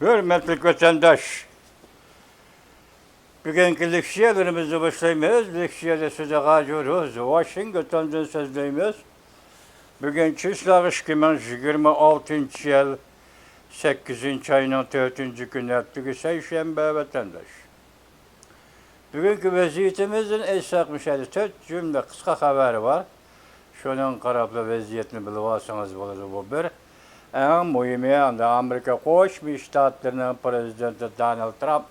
Hürmetli vatandaş, bugünkü leksiyalarımızı başlaymayız. Leksiyada size gacıyoruz. Washington'dan sözleyimiz. Bugün çislağış kimin 26. yıl 8. ayının 4. günü ettiği Seyşembe vatandaş. Bugünkü vaziyetimizin esak müşahede 4 cümle kısa haberi var. Şunun qarablı vaziyetini bilib olsanız болады bu bir. En mühimi anda Amerika Qo'shma Shtatlarining prezidenti Donald Trump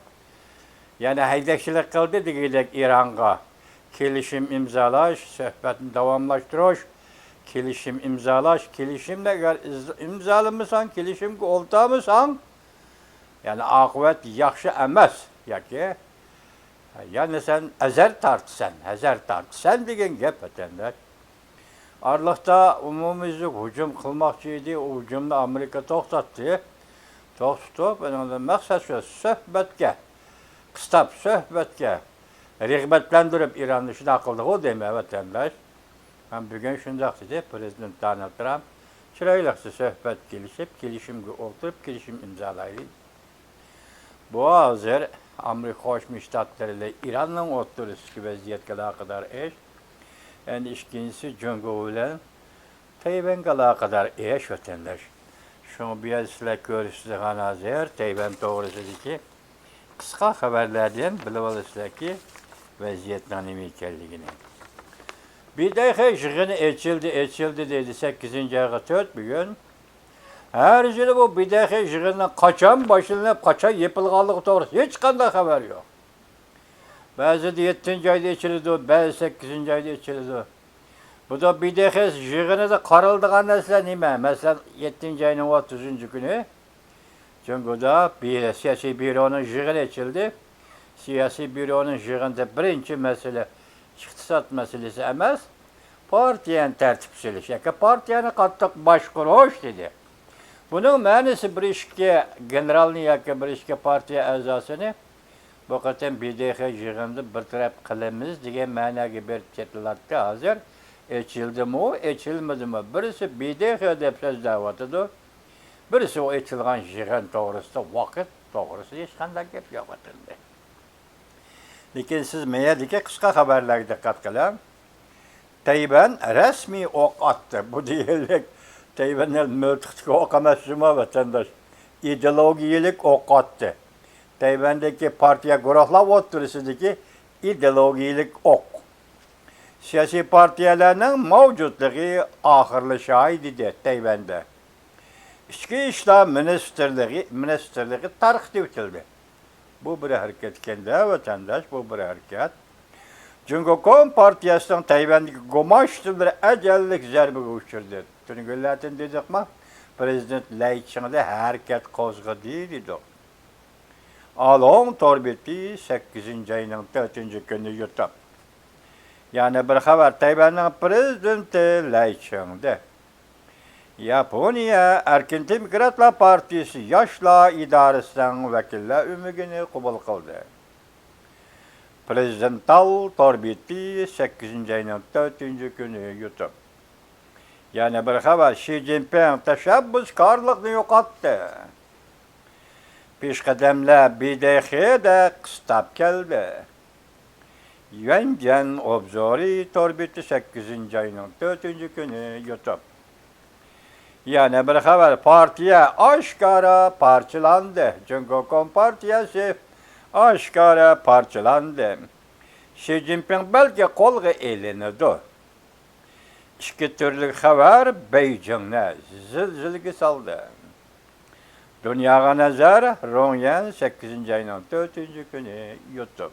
yana haydakchilik qildi degandek İran'a kelishim imzolash, suhbatni davomlashtirish, kelishim imzolash, kelishimni agar imzolamasan, kelishimga o'ltamasan, yani oqibat yaxshi emas yoki yani sen ezer tartsan degan gap vatandosh. Arlıqda umumizlik hücum kılmakçı idi, o hücumda Amerika toxtatdı. Toxtutup, onun məqsəd şu, söhbətə, qıstab söhbətə, rəğbətləndirib İranlı şuna qıldı, o demək vətəndaş. Hem bugün şundaq dedi, Prezident Donald Trump, çıraylıqsı söhbət gelişib, gelişim oturup, gelişim imzalaydı. Bu hazır, Amerika Qoşma Ştatları ile İran'la oturuş ki vəziyyət kadar eş. Yani ikincisi Cungo ile Tayvan kadar eş vatandaş. Şunu biraz sizler görürsünüz hazır. Tayvan doğrusu ki kısa haberlerden bilebilirsiniz ki vaziyetlerin imkanligini. Bir de yığını dedi 8. ayga 4 bugün. Her yıl bu bir de yığının kaçan başlanıp kaçan yapılganlığı doğrusu hiç kanday haber yok. Bazı 7. ayda içildi, bazı 8. ayda içildi. Bu da bir de yığını da karıldığan nesle nime? Mesela 7. ayının 30. günü çünkü da bir siyasi büronun yığını içildi. Siyasi büronun yığında birinci mesele iktisat meselesi emez. Partiyen tertipçilik. Yani partiyenin kattık başkuruş dedi. Bunun manisi bir işki generalini yaki bir işki partiye azasını bu qatam BDH yığında bir taraf qilamiz degan ma'noga berib ketilyapti hozir. Echildimi, echilmadimi? Birisi BDH deb so'zlayotidi. Birisi o echilgan yig'in to'g'risida vaqt to'g'risida hech qanday gap yo'q etildi. Lekin siz meyadagi qisqa xabarlarga diqqat qiling. Tayvan rasmiy o'q otdi. Bu deyillik Tayvanning miltiqdagi o'q emas, vatandosh. İdeologiyalik o'q otdi. Tayvan'daki partiye guruhlar oturusundaki ideolojik ok. Siyasi partiyelerinin mevcutluğu ahırlaşaydı Tayvan'da. İçki İşler Ministerliği tarihte bitildi. Bu bir hareket kendi vatandaş, bu bir hareket. Çünkü Kompartiyasının Tayvan'daki gomaşlı bir ecellik zerbe uçurdu. Tünügüllerden dedik mi? Prezident Lai Ching'de hareket kozgadı dedi. Alon torbeti 8. ayının 4. günü yutup. Yani bir haber Tayvan'ın prezidenti Lai Ching'de. Japonya Erkin Demokratlar Partisi Yaşlar İdaresi'nin vekiller ümügünü kabul kıldı. Prezidental torbeti 8. ayının 4. günü yutup. Yani bir haber Xi Jinping teşebbüskarlıkını yokattı. Peshqadamlar BDX'de qistab keldi. Yuanjan obzori torbeti 8. ayının 4. günü yutup. Yani bir haber partiye aşkara parçalandı. Çünkü Kompartiyası aşkara parçalandı. Xi Jinping belki kolga elinidi. İki türlü haber Beijing'e zilzilge saldı. Dünyaya nazar Ronyan 8. ayının 4. günü yutup.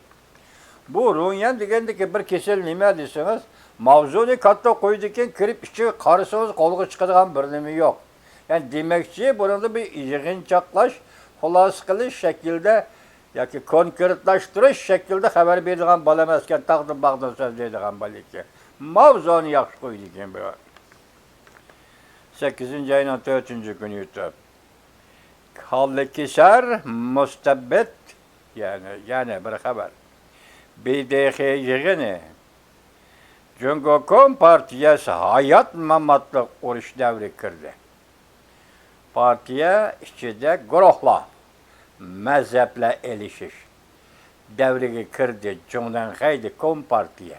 Bu Ronyan degendeki bir kesel nime deseniz, mavzuni katta koydukken kirip içi karısınız kolgu çıkıdığan bir nimi yok. Yani demekçi bunun bir yığınçaklaş, hulas kılış şekilde, yani konkretlaştırış şekilde haber verdiğin balamazken taqdım bağdan söz verdiğin baliki. Mavzuni yaxşı koydukken bu. 8. ayının 4. günü yutup. Hallikisar müstebbet yani bir haber. BDH yığını Cungo Kompartiyası hayat mamatlık uruş devri kirdi. Partiye içinde guruhlar. mezheple elişiş devrigi kirdi Cumhuriyet Haydi Kompartiya.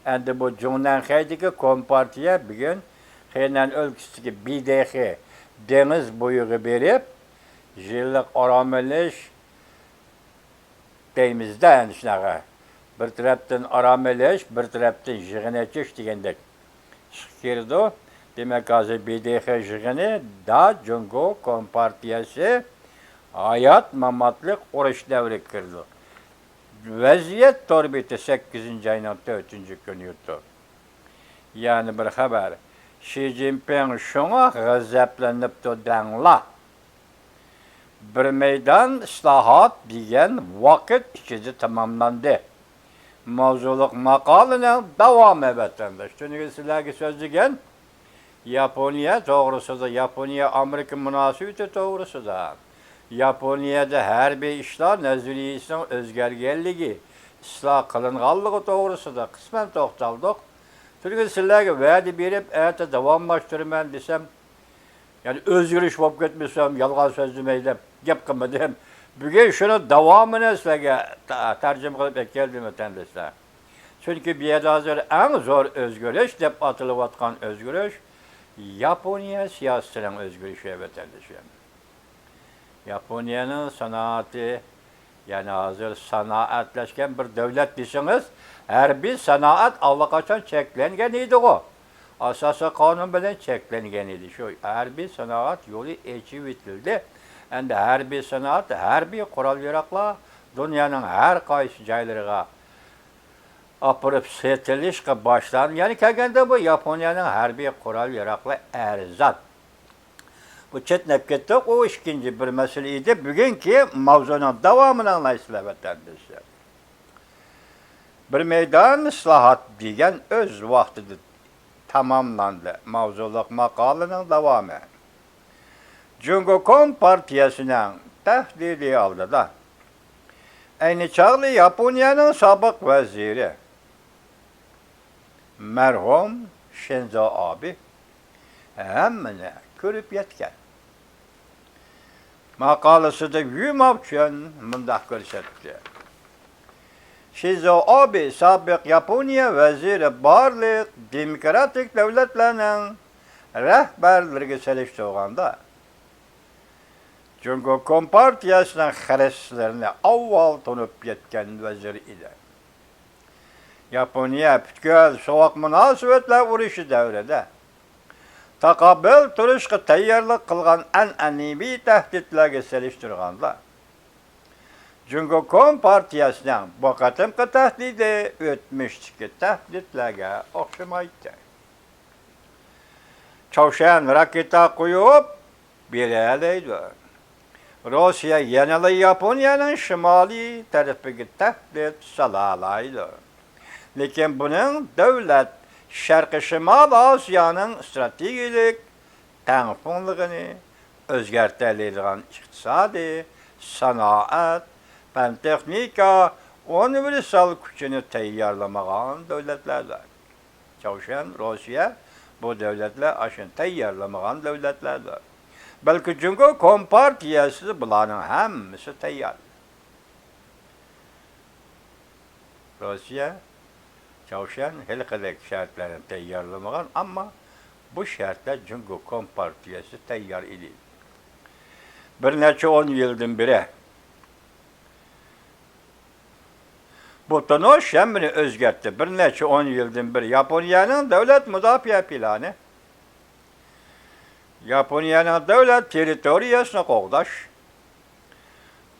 Endi bu Cumhuriyet Haydi Kompartiya bugün Henan ülkesindeki BDH deniz boyu berip yıllık arameliş deymizde yani şunaqa. Bir taraftan arameliş, bir taraftan jığıneçiş degandek kirdi. Demek hazır BDH jığını da Cungo Kompartiyası hayat mamatlık uğraş devri kirdi. Vaziyet torbiti 8. ayının 4. günü yuttu. Yani bir haber. Xi Jinping şuna gazaplanıp dangla. Bir meydan islahat degan vakit içinde tamamlandı. Mavzuluk makalının devamı vatandaş. Çünkü sizlerge söz degen Yaponiya doğrusuda, Yaponiya-Amerika münasebeti doğrusuda. Yaponiyada harbiy ishlar nazariyasining o'zgarganligi, isloh qilinganligi to'g'risida qisman to'xtaldik. Chunki sizlarga va'da berib, erta davomlashtiraman desam, ya'ni o'zgarish bo'lib ketmasam, yolg'on so'z demaydi, gap qilmadim. Bugun shuni davomini sizlarga tarjima qilib keldim vatandoshlar. Chunki bu yerda hozir eng zo'r o'zgarish deb atalayotgan o'zgarish Yaponiya siyosatining o'zgarishi vatandoshlar. Yaponiyanın sanatı, yani hazır sanatlaşken bir devlet deseniz, her bir sanat allakaçan çeklengen idi o. Asası kanun bilen çeklengen idi. Şu her bir sanat yolu eçivitildi. Yani her bir sanat, her bir kural yarakla dünyanın her kaysı caylarına apırıp setilişke başlandı. Yani kegende bu Yaponiyanın her bir kural yarakla erzat. Bu çetnep kettik, o ikinci bir meseleydi. Bugünkü mavzunun devamını anlayışla vatandaşlar. Bir meydan islahat degen öz vaxtida tamamlandı. Mavzuluk makalının devamı. Cungo Kompartiyasının təhdidi aldı da. Aynı çağlı Yaponiyanın sabık veziri merhum Shinzo Abe hemmini körüp yetken. Makalesinde yumavçın mındak görsetti. Shinzo Abe sabık Yaponiya veziri barlık demokratik devletlerinin rehberliği seliştiğinde Cungo Kompartiyasının xareslerini avval tanıp yetken vezir idi. Yaponiya bütkül soğuk münasebetler vuruşu devrede taqabil turishqa tayyorlik qilgan an'anaviy tahdidlarga selishtirganda Cungo Kompartiyasining bu qatimqi tahdidi o'tmishdagi tahdidlarga o'xshamaydi. Çavşan raketa qo'yib beralaydi. Rossiya yanada Yaponiyaning shimoliy tarafiga tahdid solalaydi. Lekin buning davlat Şarkı Şimal Asya'nın stratejik tenfonluğunu özgərtəliydiğən iqtisadi, sanaat, fen texnika, universal gücünü teyyarlamağın devletlerdir. Çavuşan, Rusya bu devletler aşın teyyarlamağın devletlerdir. Belki Cungo Kompartiyası bunların hemisi teyyar. Rusya Çavuşan helikadek şartlarını teyyarlamağın ama bu şartlar Cungo Kompartiyası teyyar idi. Bir neçe 10 yıldan beri bu tonuş hemini özgertti. Bir neçe 10 yıldan beri Japonya'nın devlet müdafaa planı Japonya'nın devlet teritoriyasına qoğdaş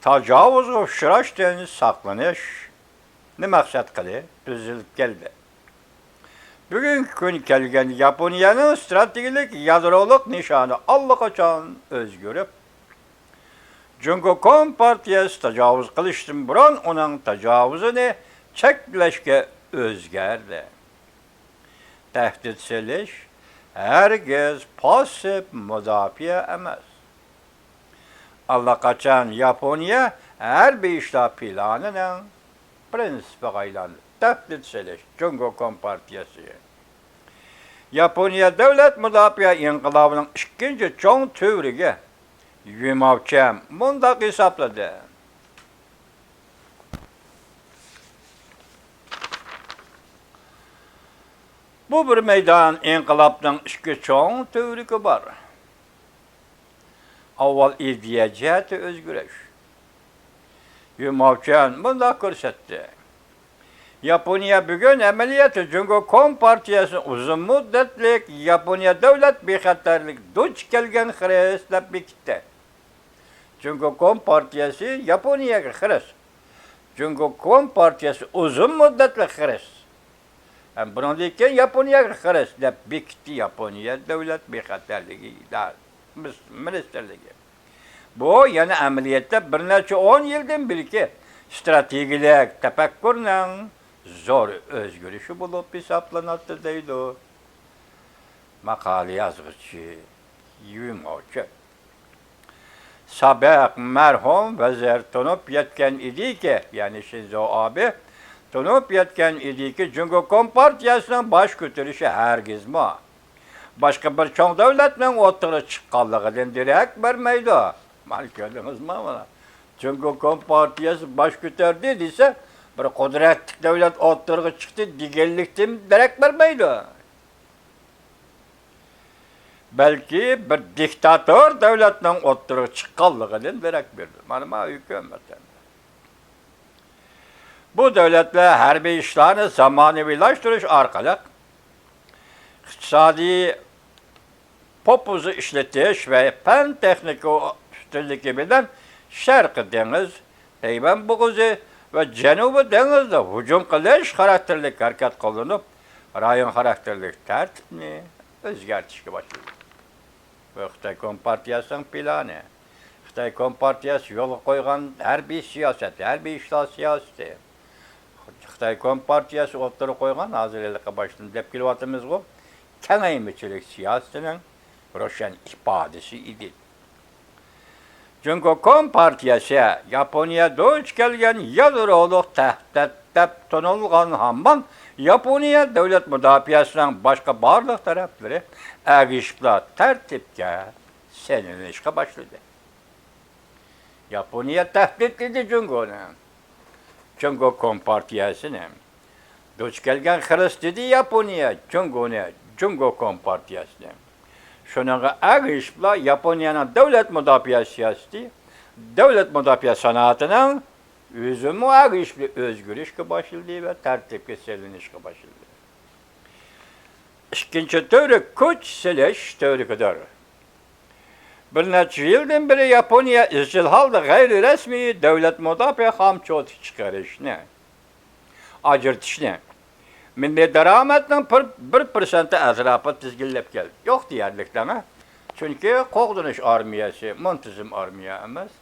tacavuz uçraşdan saklanış ne maksat kılı düzülüp geldi. Bugünkü gün kelgen Japonya'nın stratejik yadroluk nişanı allakaçan özgürüp Cungo Kompartiyası tacavuz kılıştın buran onun tacavuzunu çekleşke özgerdi. Tehdit seliş herkes pasif müdafaa emez. Allakaçan Japonya her bir işler planının prensibi aylandı. Tehdit seliş Cungo Kompartiyası. Japonya devlet müdafaa inkılabının ikinci çoğun tüvrüge Yumavcam bundaq hesapladı. Bu bir meydan inqilabning ikki cho'ng tövrigi bor. Avval ideyaciyat o'zgarish. Yumavchan bundaq ko'rsatdi. Yaponiya bugun amaliyoti Jungo Kom partiyasi uzun muddatlik Yaponiya davlat bexatarlik duch kelgan xiris deb bekitdi. Jungo Kom partiyasi Yaponiyaga xiris. Jungo Kom partiyasi uzun muddatli xiris. Bundan keyin Yaponiyaga xiris deb bekitdi Yaponiya davlat bexatarligi ministerligi. Bu yana amaliyotda bir necha 10 yildan beri strategik tafakkurning zo'r o'zgarishi bo'lib hisoblanadi deydi maqola yozuvchi Yumavchi. Sabiq marhum vazir tunib yetgan ediki, ya'ni Shinzo Abe tunib yetgan ediki, Jungo Kom partiyasining bosh ko'tarishi hargizmi boshqa bir cho'ng davlatning o'tirib chiqqanligidan derak bermaydi. Mana ko'rdingizmi mana? Jungo Kom partiyasi bosh ko'tardi desa, bir qudratli davlat o'tirib chiqdi deganlikdan derak bermaydi. Balki bir diktator davlatning o'tirib chiqqanligidan derak berdi. Mana hukumatdan. Bu davlatlar harbiy ishlarni zamonaviylashtirish orqali iqtisodiy popuzni ishlatish va fan texnika ustunligi bilan Sharqi dengiz, Tayvan bo'g'ozi va Janubiy dengizda hujum qilish xarakterli harakat qilinib, rayon xarakterli tartibni o'zgartirishga boshladi. Bu Xitoy Kompartiyasining plani. Xitoy Kompartiyasi yo'lga qo'ygan harbiy siyosat, harbiy ishlar siyosati. Xitoy Kompartiyasi o'tirib qo'ygan hozirlikqa boshlanib deb kelyapmiz-ku, kengaymichilik siyosatining ro'shan ifodasi edi. Jungo Kom partiyasi Yaponiya duch kelgan yadrolik tahdidda tonilgan hamon Yaponiya davlat mudofaasining boshqa barliq taraflari agishlar tartibga selinishga boshladi. Yaponiya tahdid edi Jungo Kom partiyasini. Duch kelgan xiris dedi Yaponiya Jungo Kom partiyasini. Şununla agishlar Yaponiyaning davlat mudofaa siyosati, davlat mudofaa san'atining o'zimi agishli o'zgarishga boshladi va tartibga selinishga boshladi. Ikkinchi tavrik kuch silish tavrikidir. Bir necha yildan beri Yaponiya izchil holda g'ayri rasmiy davlat mudofaa hamchoti chiqarishni, ajratishni milliy daromadning 1% atrofida tizginlab keldi. Yo'q deyarlikdan. Chunki qo'g'dinish armiyasi muntazam armiya emas.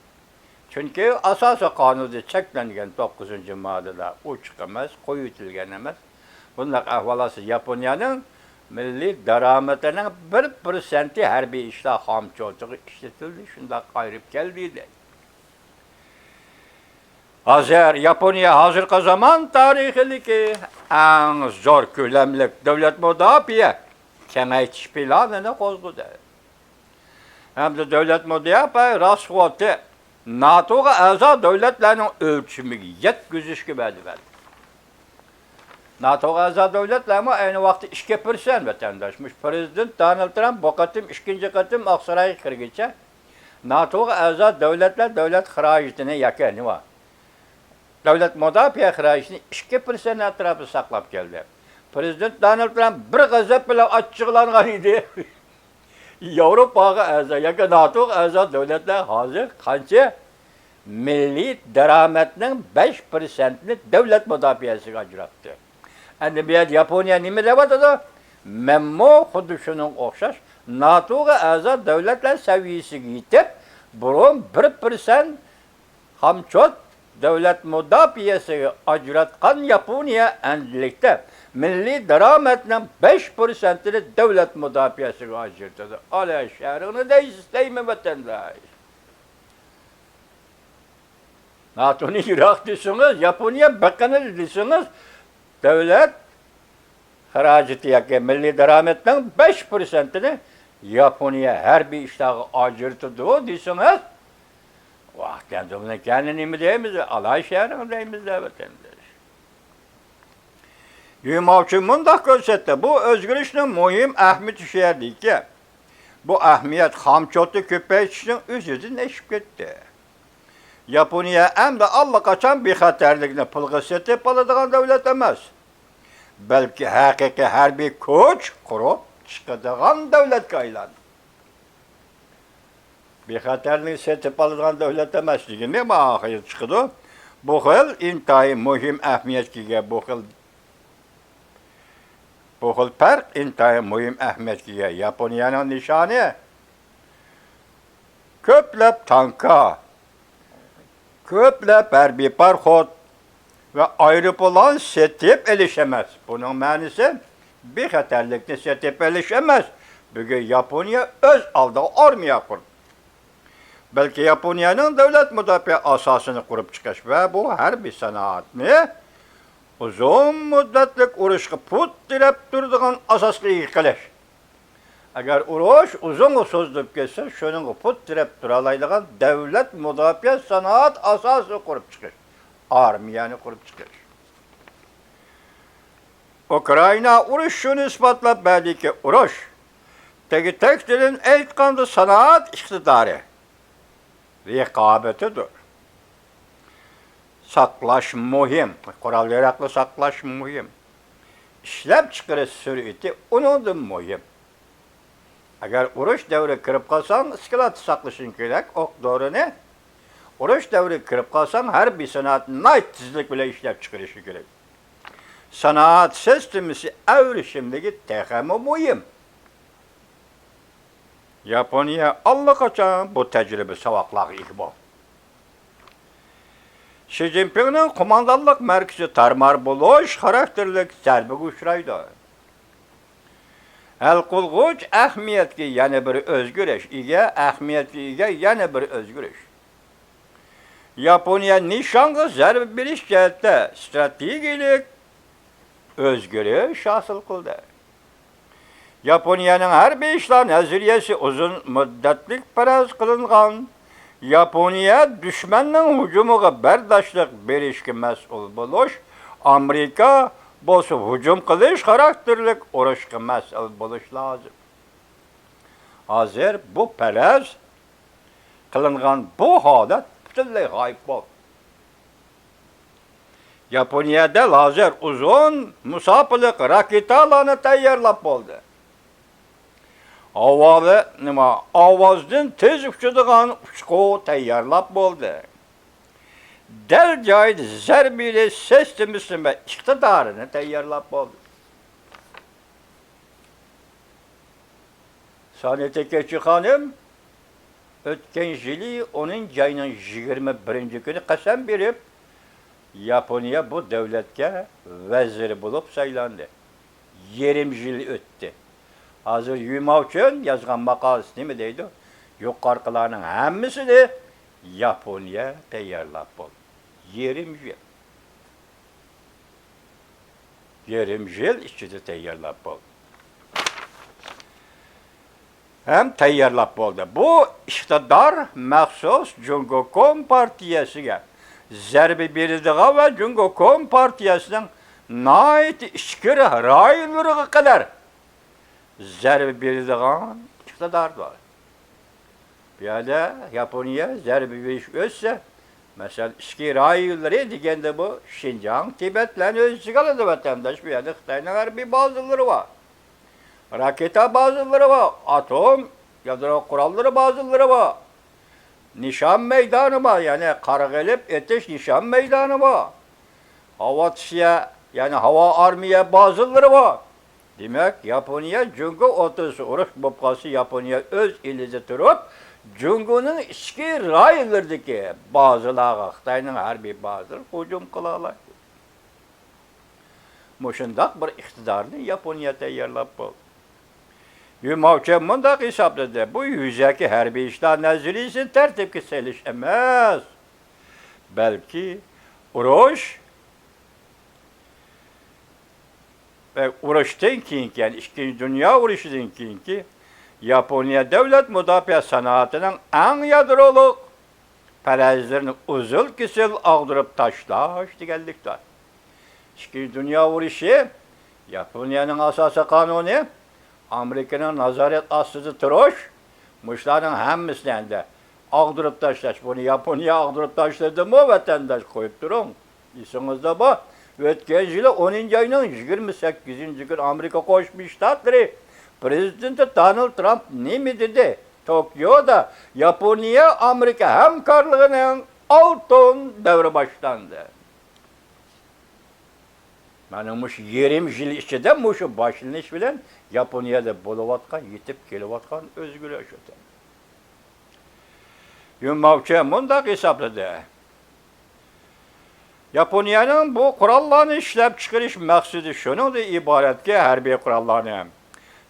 Chunki asosiy qonunda cheklangan 9-moddada ochiq emas, qo'yitilgan emas. Bunday ahvolasi Yaponiyaning milliy daromadining 1% harbiy ishlar xomchotiga ishlatildi, shunday qayrib keldi. Hozir Yaponiya hozirgi zamon tarixidagi eng zo'r ko'lamli davlat mudofaa kengaytirish planini qo'zg'adi. Hamda davlat mudofaa rasxoti NATOga a'zo davlatlarning o'lchamiga yetkazishga va'da. NATOga a'zo davlatlar ayni vaqtda 2% vatandoshmish. Prezident Donald Trump bu qatim ikkinchi qatim Oqsaroyga kirguncha NATOga a'zo davlatlar davlat xarajatini yakani va davlat mudofaa xarajatini 2% atrofida saqlab keldi. Prezident Donald Trump bir g'azab bilan achchiqlangan edi. Yevropaga a'zo yoki NATOga a'zo davlatlar hozir qancha milliy daromadning 5%ni davlat mudofaasiga ajratdi. Endi bu yerda Yaponiya nima deyapti? Menmo xuddi shuning o'xshash NATOga a'zo davlatlar saviyasiga yetib, burun 1% hamchot davlat mudofaasiga ajratgan Yaponiya endilikda milliy daromadning 5%ni davlat mudofaasiga ajratadi. Ala sharini deysizmi vatandosh? NATO'ni yiroq desangiz, Yaponiya baqanil desangiz, davlat xarajati yoki milliy daromadning 5%ni Yaponiya her bir iştahı acırtıdı diyorsunuz. Kendimize kendini mi deyimiz? Alay şehrini deyimiz de vatandaş. Yumavçı mundak görsetdi. Bu özgürlüşün mühim ahmeti şehirdi ki bu ahmiyet hamçotu köpeğinin üzücü neşip gitti. Yaponiya hem de Allah kaçan bir haterlikle pılgıseti paladığın devlet emez. Belki hakiki her bir koç kurup çıkadığın devlet kaylandı. Bir haterlik seti paladığın devlet emez. Ne mi ahir çıkıdı? Bu hıl intayı mühim ahmiyet ki bu hıl perk intayı mühim ahmiyet ki Yaponiyanın nişanı köplep tanka, köplep her bir parhot ve ayrıp olan setip erişemez. Bunun manisi bir haterlikte setip erişemez. Bugün Japonya öz aldığı armiya kurdu. Belki Japonya'nın devlet müdafaa asasını kurup çıkış ve bu her bir sanatını uzun müddetlik uğraşıp put direp durduğun asaslı yıkılış. Eğer uğraş uzun sözlük geçse şunun put direp duralaydığı devlet müdafaa sanat asası kurup çıkış. Armiyanı kurup çıkış. Ukrayna uğraş şunu ispatla belli ki uğraş. Tek dilin eğitkandı sanat iktidarı. Rekabetidir. Saklaş mühim. Kural yaraklı saklaş mühim. İşlep çıkarış sürüyeti onun da mühim. Eğer uğraş devri kırıp kalsan iskilatı saklaşın gerek. Ok doğru ne? Uğraş devri kırıp kalsan her bir sanatın naitizlik bile işlep çıkarışı gerek. Sanat sistemisi evrişimdeki tehemi mühim. Japonya Allah kaçan bu tecrübe savaklığı ihbal. Xi Jinping'in kumandanlık merkezi tarmar buluş karakterlik zerbe uçraydı. El kulguç ahmiyetli yani bir özgürüş, ahmiyetli yani bir özgürüş. Japonya nişangı zerbe bir iş cihette stratejik özgürüş hasıl kıldı. Japonya'nın her bir işler neziriyesi uzun müddetlik peraz kılıngan. Japonya düşmanın hücumuga berdaşlık berişki mesul buluş, Amerika bosu hücum kılış karakterlik uğraşkı mesul buluş lazım. Hazır bu peraz kılıngan bu halet bütünlüğü gayb oldu. Japonya'da lazer uzun musafirlik raketalarını tayyorlab oldu. Avazdan tez uçadigan uçqu tayyorlab bo'ldi. Del joyda zarbiyle sistemisi ve iqtidorini tayyorlab bo'ldi. Sanetikechi xonim o'tgan yili onun ayının 21 kuni qasam berib Yaponiya bu devletke veziri bulup saylandı. 20 yıl öttü. Hazır Yumavçın yazgan makalesi mi deydi? Yukarılarının hemmisini Japonya tayyorlab oldu. 20 yıl. 20 yıl içinde tayyorlab oldu. Hem tayyorlab oldu. Bu iktidar maxsus Jungokom partiyasiga zerbe berildiği ve Jungokom partiyasının nait işkir rayonlarına kadar zerbe berildiği iktidar var. Yani Japonya zerbe veriş özse, mesela işkir rayonları degende bu Şincan, Tibet'le öz çıkalıdı vatandaş bir yerde Xitay'ın bir bazıları var. Raketa bazıları var, atom ya kuralları bazıları var. Nişan meydanı var, yani Karagelip Ateş nişan meydanı var. Hava tışıya, yani hava armiye bazıları var. Demek Japonya Jungo otusu uruş bopkası Japonya öz ilize turup Jungo'nun içki raylarındaki bazıları, Xitay'ın her bir bazıları hücum kılarlar. Muşundak bir iktidarını Japonya tayyorlab oldu. Yumavçı mundak hesapladı. Bu yüzdeki harbiy ishlar nazariysin tertibga selish emas. Belki urush ve urushdan keyinki, yani Ikkinchi dunyo urushidan keyinki Yaponiya devlet müdafiə sənayetinin ən yadroluq pərəzlərini uzul kisil ağdırıb taşlaş digellikler. İkinci Dünya vuruşu Yaponiyanın asası kanunu Amerika'nın nazaret astısı turuş muşların hemmisinin de ağdırıp taşlaş. Bunu Yaponiya ağdırıp taşladı mı vatandaş koyup durun. İsiniz bu. Ötken yılı 10. ayının 28. gün Amerika Koşmuş Ştatları Prezidenti Donald Trump ne mi dedi? Tokyo'da Japonya Amerika hemkarlığının altın devri başlandı. Yani muş 20 yıl içinde muşu başlanış bilen Japonya'da buluvatkan, yitip gelivatkan özgürleşti. Yunmavçı bunda hesapladı. Japonya'nın bu kurallarını işlep çıkarış maksudi şunun da ibaret ki harbiy kurallarını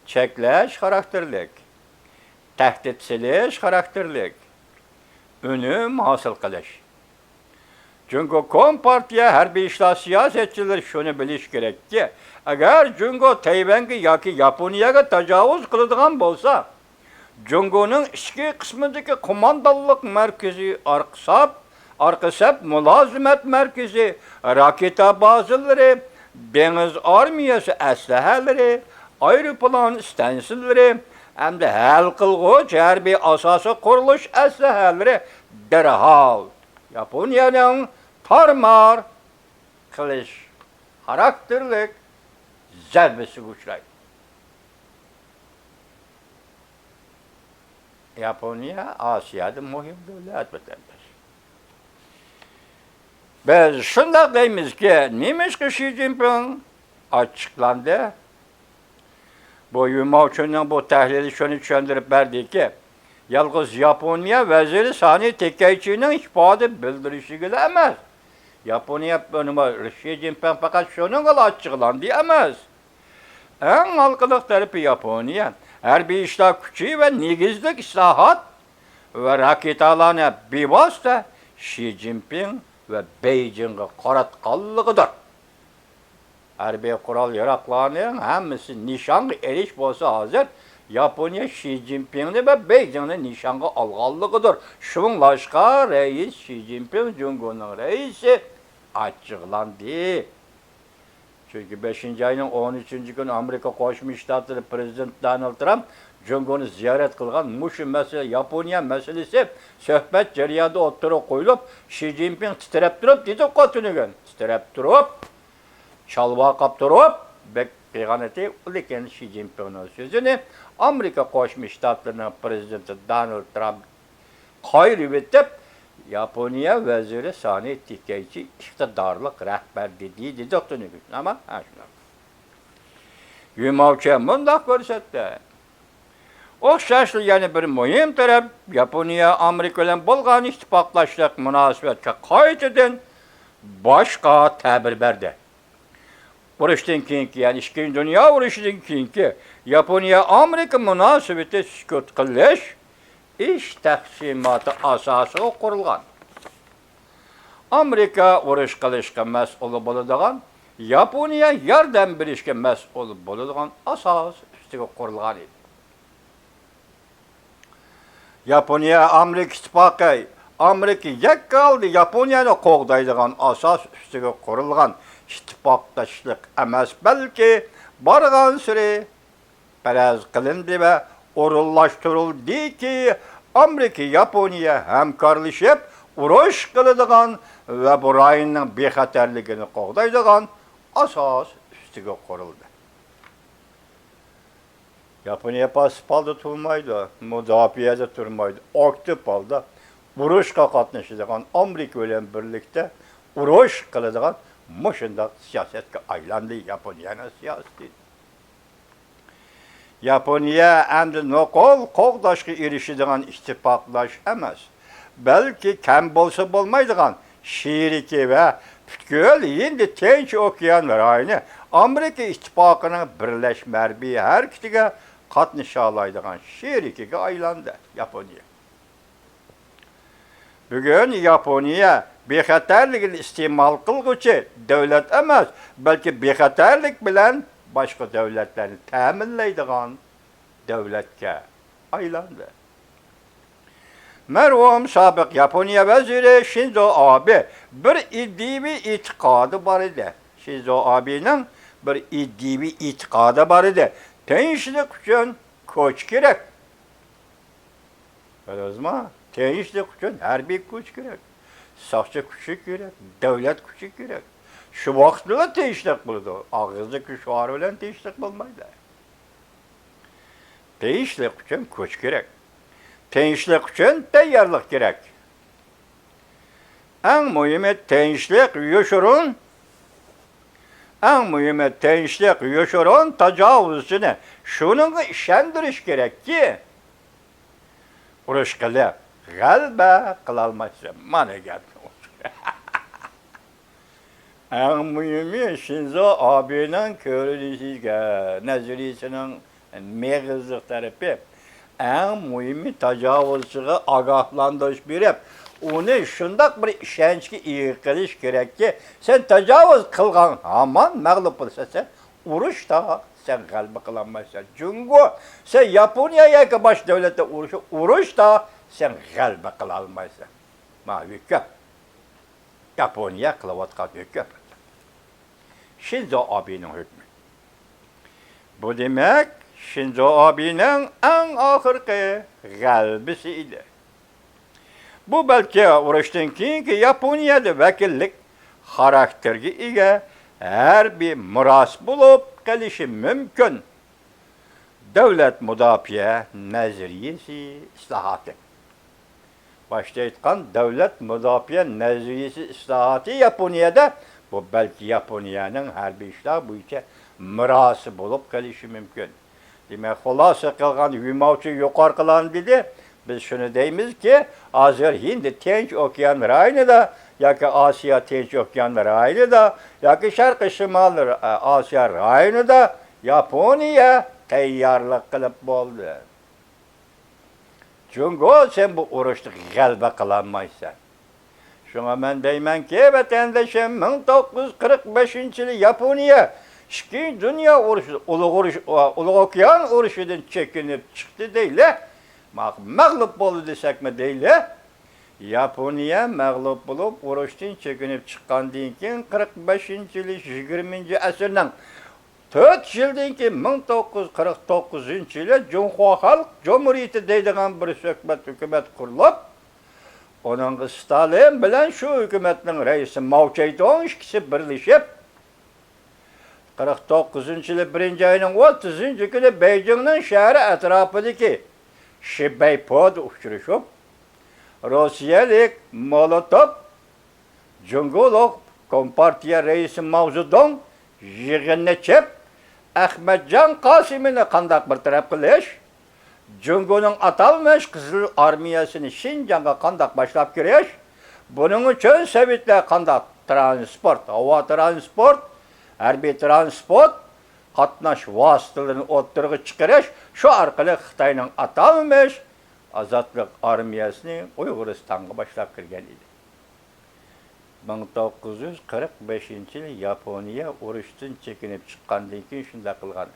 çekleş karakterlik, tehditsiz karakterlik, önüm hasıl kılış. Çünkü Kompartiya harbiy işler siyasetçiler şunu biliş gerek ki, eğer Cungo Tayvan'ı yaki Japonya'ya tecavüz kılıdığan bolsa, Cungo'nun içki kısmındaki kumandalık merkezi Arkasap mülazimet merkezi, raketa bazıları, deniz armiyası esleheleri, aeroplan istensilleri, hem de hal kılgıç harbiy asası kuruluş esleheleri derhal Japonya'nın tarmar kılış karakterlik zərbesi uçraydı. Japonya Asya'da mühim devlet vatandaşı. Biz şunda deyimiz ki, neymiş ki Xi Jinping açıklandı. Bu Yunmavçı'nın bu tahlili şunu düşündürüp verdi ki, yalnız Japonya veziri Sani Tekaichi'nin ifade bildirişi gelemez. Japonya Xi Jinping fakat şununla açıklandı diyemez. En halkılık tarafı Japonya, harbiy işler gücü ve negizlik islahat ve raketalarına bivasta Xi Jinping ve Beijing'e qaratqanlığıdır. Harbiy kural yaraklarının hemisi nişanlı eriş bolsa hazır, Japonya Xi Jinping'ni ve Beijing'ni nişanlı alğanlığıdır. Şunlaşqa reis Xi Jinping, Cungo'nun reisi açıqlandı. Çünkü 5. ayının 13. gün Amerika Koşmuş Ştatları Prezident Donald Trump Cungo'nu ziyaret kılgan muşu mesele Japonya meselesi söhbet ceriyada oturup koyulup Xi Jinping titrep durup dedi kötünügen. Titrep durup çalva kaptırıp beğaneti uliken Xi Jinping'in sözünü Amerika Koşmuş Ştatları'nın Prezidenti Donald Trump kayır bitip Japonya veziri Sani Tekaichi iktidarlık rehber dediği dedi kötünügen. Ama şuna. Yunmavçı bunda görsetti. Okşaşlı yani bir mühim taraf Japonya Amerika ile bolgan ittifaklaşlık münasebetçe kayıt eden başka tabir verdi. Vuruştan keyinki yani İkinci Dünya vuruşundan keyinki Japonya Amerika münasebeti sükut kılış iş taksimatı asası kurulgan. Amerika vuruş kılışka mesul bulunduğun Japonya yardım birişke mesul bulunduğun asas üstüge kurulgan idi. Japonya Amerika ittifakı Amerika yek kaldı Japonya'nı qoğdaydıgan asas üstüge kurulgan ittifakdaşlık emas belki bargan süre biraz kılındı ve orullaştırıldı ki Amerika Japonya hemkarlaşıp uruş kılıdığan ve bu rayının bexaterliğini qoğdaydıgan asas üstüge kuruldu. Japonya pasipalda turmaydı, müdafiyede turmaydı, aktif halda uruşqa qatnaşıdığan Amerika ile birlikte uruş kılıdığan muşunda siyasetke aylandı Japonya'nın siyaseti. Japonya endi nokol qoğdaşqı erişidiğan ittifaqlaş emas. Belki kem bolsa bolmaydıgan şiriki ve Pütkül indi Tinç Okyan rayını Amerika ittifaqının birleşme harbiy hareketiga qatnışa alaydigan şerikiga aylandı Japonya. Bugün Japonya bexatarligini iste'mol qilguvchi davlat emas, balki bexatarlik bilan boshqa davlatlarni ta'minlaydigan davlatga aylandı. Merhum sabık Yaponiya veziri Shinzo Abe bir iddi bir itikadı var idi. Shinzo Abe'nin bir iddi bir itikadı var idi. Tinchlik üçün koç gerek. Öyle tinchlik üçün harbiy kuch gerek. Saqchi kuchi gerek, davlat kuchi gerek. Şu vaqtda tinchlik bo'ldi. Og'izda kuchlar bilan tinchlik bo'lmaydi. Tinchlik uchun kuch kerak. Tinchlik uchun tayyorlik kerak. Eng muhimi tinchlik yoshurun. Eng muhimi tinchlik yoshurun tajovuzchini shunga ishontirish kerakki, urush qilib g'alaba qilolmasa mana gap. Eng muhimi Shinzo Abe'ning ko'rinishiga, nazariyasining meg'izlik tarafi, eng muhimi tajovuzchiga ogohlantirish berib, uni shundoq bir ishonchga ega qilish kerakki, sen tajovuz qilgan hamon mag'lub bo'lsasan, urushda sen g'alaba qilolmaysan. Jungo sen Yaponiyaga bosh davlatda urushda sen g'alaba qilolmaysan. Ma'lumki Yaponiya qilayotgan hukm. Shinzo Abe'ning hukmi. Bu demak Shinzo Abe'ning eng oxirgi g'alabasi edi. Bu balki urushdan keyingi Yaponiyada vakillik xarakterga ega harbiy miros bo'lib qolishi mumkin. Davlat mudofaa nazariyasi islohoti. Başta aytgan davlat mudofaa nazariyasi islohoti Yaponiyada bu balki Yaponiyaning harbiy ishlar bo'yicha mirosi bo'lib qolishi mumkin. Demak, xulosa qilgan yumovchi yuqori qilan dedi. Biz shuni deymizki, hozir Hind Tinch okean rayonida yoki Osiyo Tinch okean rayonida yoki Sharqi Shimol Osiyo rayonida Yaponiya tayyorlik qilib bo'ldi. Jungo sen bu urushda g'alaba qilolmaysan. Shunga men deymanki, vatandoshim 1945-yil Yaponiya Ikkinchi Dünya urushi, Ulug' okean urushidan chekinib chiqdi deyli. Mag'lub bo'ldi desakmi deyli. Yaponiya mag'lub bo'lib urushdan chekinib chiqqandan keyin 45-yil 20-asrning 4 yildan keyin 1949-yili Junxo Xalq Cumhuriyati deydigan bir hukumat qurilib, onun Stalin bilan shu hukumatning raisi Mao Zedong ikkisi birlashib 49-yili 1-oyning 30-kuni Beijingning shahri atrofidagi Shibaypod uchrashib, Rossiyalik Molotov, Jungulok Kompartiya raisi Mao Zedong yig'inni chep, Ahmadjon Qosimini qandaq bir taraf qilish, Jungoning atalmish Qizil armiyasini Shinjongga qandaq boshlab kirish, buning uchun Sovetlar qandaq transport, havo transport, harbiy transport, qatnash vositalarini o'ttirg'i chiqarish, shu orqali Xitoyning atalmish Ozodlik armiyasini Uyg'uristonga boshlab kirgan edi. 1945-yil Yaponiya urushdan chekinib chiqqandan keyin shunday qilgan.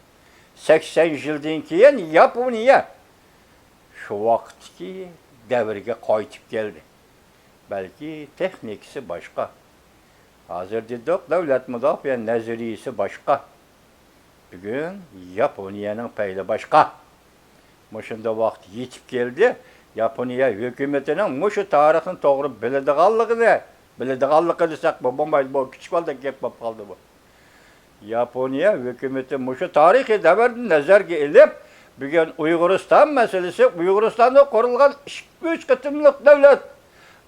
80 yildan keyin Yaponiya shu vaqtki davrga qaytib keldi. Balki texnikasi boshqa. Hozir dedik davlat mudofaa nazariyasi boshqa. Bugun Yaponiyaning payli boshqa. Mushunda vaqt yetib keldi. Yaponiya hukumatining mushu tarixini to'g'ri biladiganligi desak bu bo'lmaydi, bu kichik holda gap bo'lib qoldi bu. Yaponiya hukumati mushu tarixiy davrni nazarga ilib, bugun Uyg'uriston masalasi, Uyg'uristonda qurilgan 3 qitimliq davlat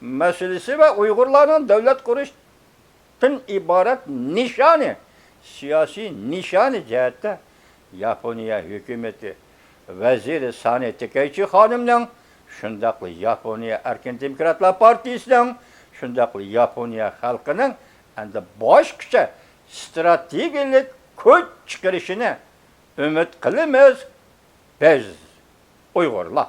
masalasi va Uyg'urlarning davlat qurishdan iborat nishoni, siyosiy nishoni jihatda Yaponiya hukumati vaziri Sani Takaichi xonimning, shundaqli Yaponiya Erkin Demokratlar partiyasining, shundaqli Yaponiya xalqining endi boshqacha strategik kuch chiqarishini umid qilamiz biz Uyg'urlar.